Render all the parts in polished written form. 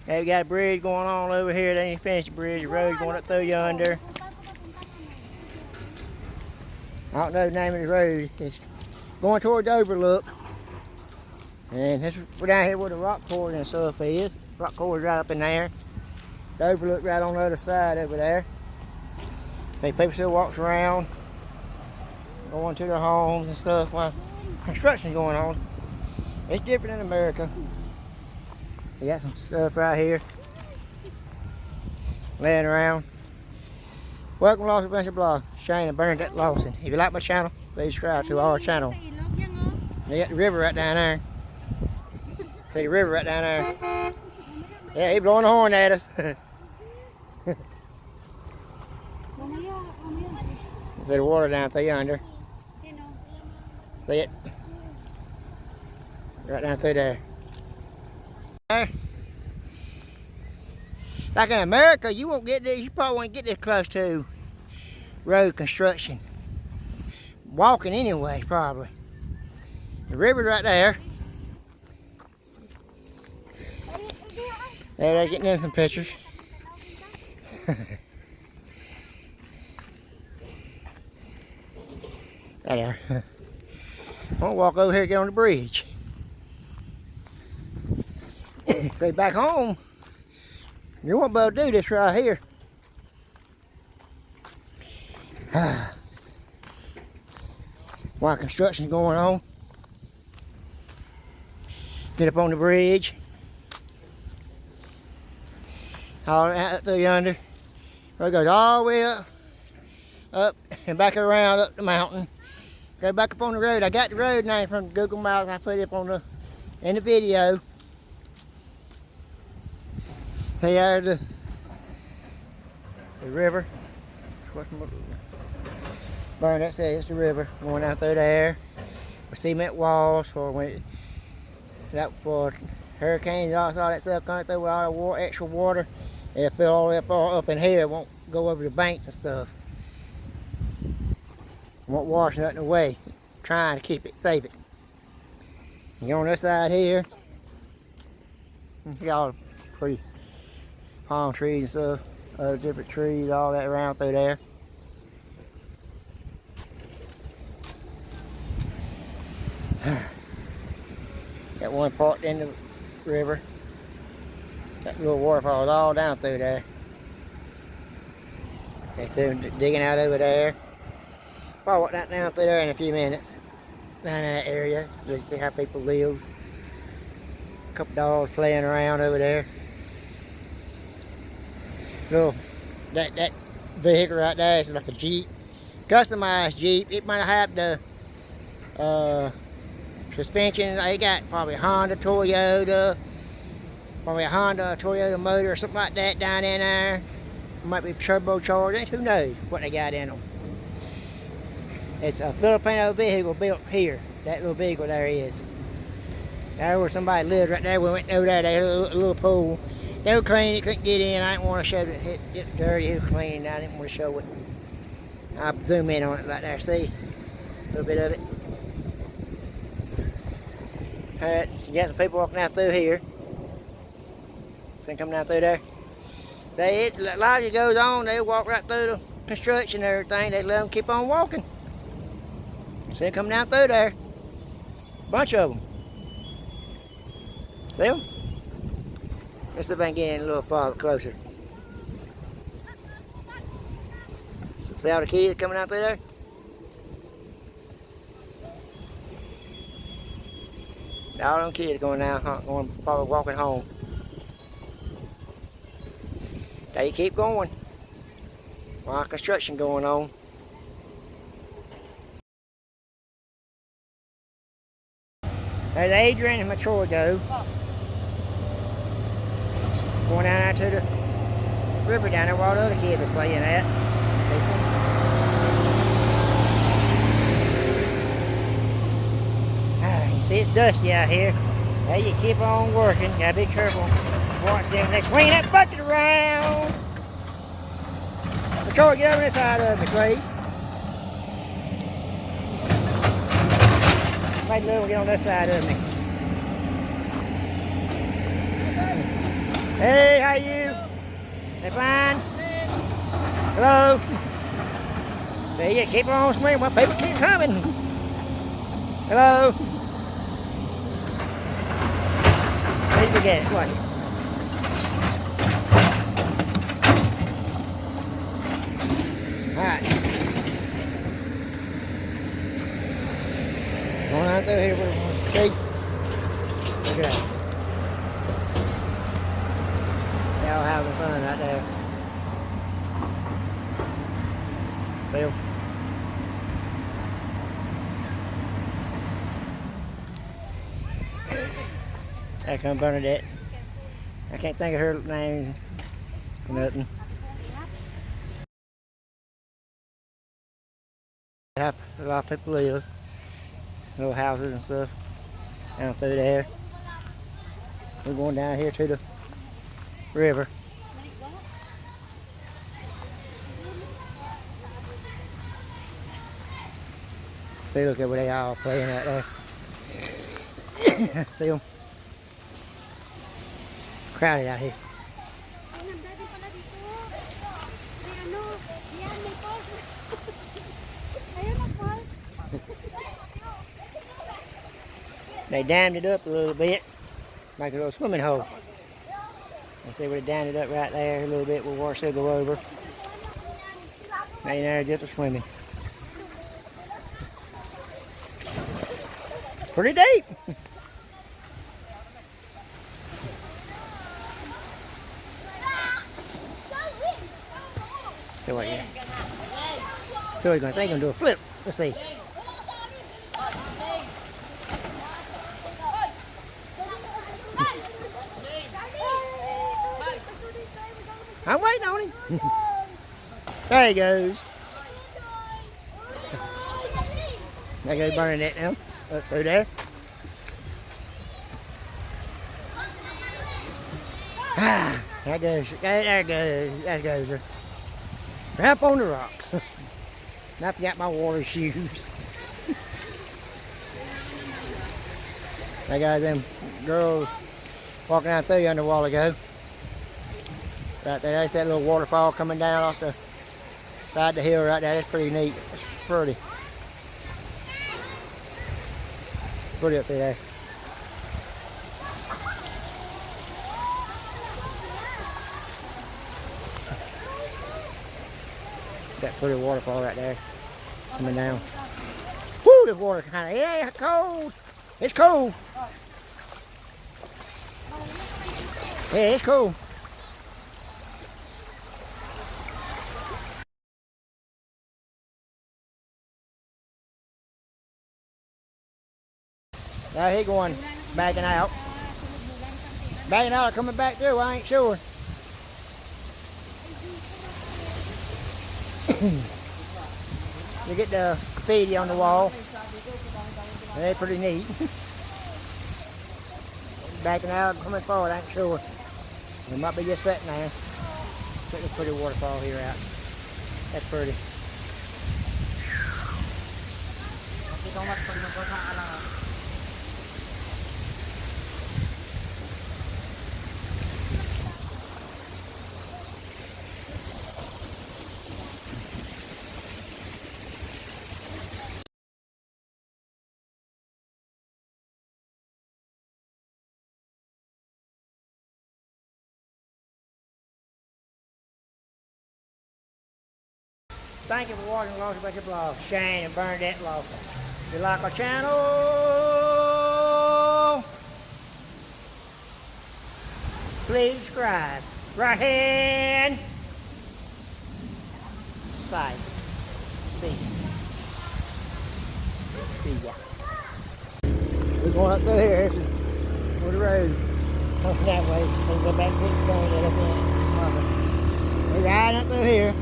Hey, we got a bridge going on over here. They ain't finished the bridge. The road going up through yonder. I don't know the name of the road. It's going towards the overlook. And this, we're down here where the rock quarry and stuff is. Rock quarry's right up in there. The overlook right on the other side over there. See, people still walks around, going to their homes and stuff while construction's going on. It's different in America. You got some stuff right here laying around. Welcome to Lawson Adventure Blog. Shane and Bernadette Lawson. If you like my channel, please subscribe to our channel. You got the river right down there. See the river right down there. Yeah, he's blowing the horn at us. See the water down through yonder. See it? Right down through there. Like in America, you won't get this. You probably won't get this close to road construction. Walking anyway, probably. The river's right there. There, they're getting in some pictures. There. I'm gonna walk over here and get on the bridge. Say back home, you won't be able to do this right here. While construction's going on. Get up on the bridge. All out through yonder. It goes all the way up and back around up the mountain. Go back up on the road. I got the road name from Google Maps. I put it up in the video. See there's the river. Bernadette says it's the river going out through there. With cement walls for hurricanes, all that stuff coming through with all the extra water. It'll fill all the way up in here. It won't go over the banks and stuff. Won't wash nothing away. Trying to keep it, save it. You on this side here, you got all the pretty palm trees and stuff, other different trees, all that around through there. Got one part in the river. That little waterfall is all down through there. They see them digging out over there. I'll walk that down through there in a few minutes. Down in that area, so you see how people live. A couple dogs playing around over there. Look, that vehicle right there is like a Jeep. Customized Jeep. It might have the suspension. They got probably a Honda, Toyota. Probably a Honda, Toyota motor or something like that down in there. Might be turbocharged. Who knows what they got in them. It's a Filipino vehicle built here. That little vehicle there is. There where somebody lives right there. We went over there. They had a little pool. They were clean. You couldn't get in. I didn't want to show it. It was dirty. It was clean. I didn't want to show it. I'll zoom in on it right there. See? A little bit of it. Alright. You got some people walking out through here. See them coming down through there? See, as it goes on, they walk right through the construction and everything. They let them keep on walking. See them coming down through there. Bunch of them. See them? Let's see if I can get in a little farther closer. See all the kids coming out through there? All them kids going now, going probably walking home. They keep going. While construction going on. There's Adrian and Mature go. Going down there to the river down there where all the other kids are playing at. You see it's dusty out here. Hey, you keep on working. Gotta be careful. Watch them. They swing that bucket around. Mature, get over this side of me, please. Make little get on this side of me. Hey, how you? They fine? Hello? See you, keep on swimming while people keep coming. Hello? Need to get it, what? Alright. Going out through here, see? Look at that. They're all having fun right there. See them? There comes Bernadette. I can't think of her name or nothing. A lot of people live. Little houses and stuff down through there. We're going down here to the river. See, look at where they all playing out there. See them? Crowded out here. They dammed it up a little bit, make a little swimming hole. And see where they dammed it up right there a little bit, we'll wash it go over. Now you're there just for swimming. Pretty deep. So what, yeah. So we're going to think I'm going to do a flip. Let's see. I'm waiting on him. There he goes. There goes Bernadette now. Up through there. Ah, there goes. There goes. There goes her. Right up on the rocks. And I forgot my water shoes. I got them girls walking out through yonder a while ago. Right there, that's that little waterfall coming down off the side of the hill right there. That's pretty neat. That's pretty. Pretty up through there. That pretty waterfall right there coming down. Woo, the water kind of, yeah, it's cold. It's cold. Yeah, it's cold. Now he going backing out. Backing out or coming back through, I ain't sure. You get the graffiti on the wall. They're pretty neat. Backing out, coming forward, I ain't sure. It might be just sitting there. Check this pretty waterfall here out. That's pretty. Thank you for watching Lost Bunch of Vlogs. Shane and Bernadette Lawson. If you like our channel, please subscribe. Right hand side. See ya. See ya. We're going up through here. For the road. Come that way. We'll go back to the stone that up there. We're riding up through here.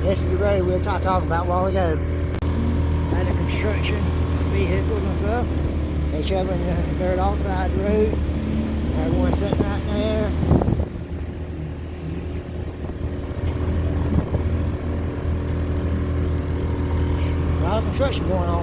This is the road we were talking about a while ago. And the construction vehicles and stuff. They shoveling the dirt off the side of the road. Everyone's sitting right there. A lot of construction going on.